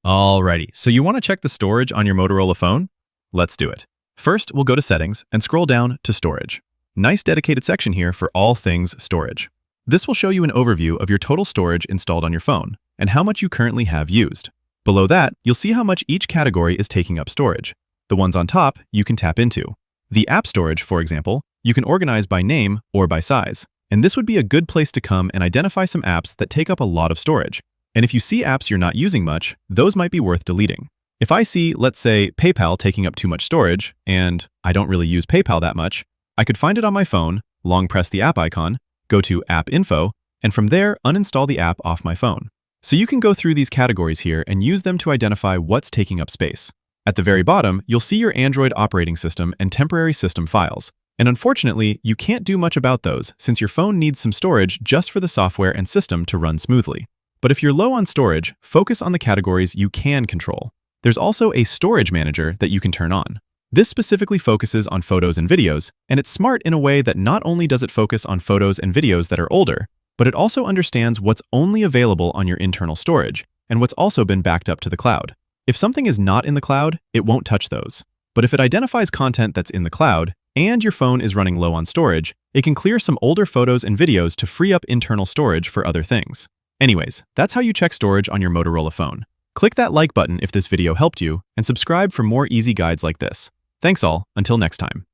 Alrighty, so you want to check the storage on your Motorola phone? Let's do it. First, we'll go to Settings and scroll down to Storage. Nice dedicated section here for all things storage. This will show you an overview of your total storage installed on your phone and how much you currently have used. Below that, you'll see how much each category is taking up storage. The ones on top you can tap into. The app storage, for example, you can organize by name or by size. And this would be a good place to come and identify some apps that take up a lot of storage. And if you see apps you're not using much, those might be worth deleting. If I see, let's say, PayPal taking up too much storage, and I don't really use PayPal that much, I could find it on my phone, long press the app icon, go to App Info, and from there, uninstall the app off my phone. So you can go through these categories here and use them to identify what's taking up space. At the very bottom, you'll see your Android operating system and temporary system files. And unfortunately, you can't do much about those since your phone needs some storage just for the software and system to run smoothly. But if you're low on storage, focus on the categories you can control. There's also a storage manager that you can turn on. This specifically focuses on photos and videos, and it's smart in a way that not only does it focus on photos and videos that are older, but it also understands what's only available on your internal storage and what's also been backed up to the cloud. If something is not in the cloud, it won't touch those. But if it identifies content that's in the cloud and your phone is running low on storage, it can clear some older photos and videos to free up internal storage for other things. Anyways, that's how you check storage on your Motorola phone. Click that like button if this video helped you, and subscribe for more easy guides like this. Thanks all, until next time.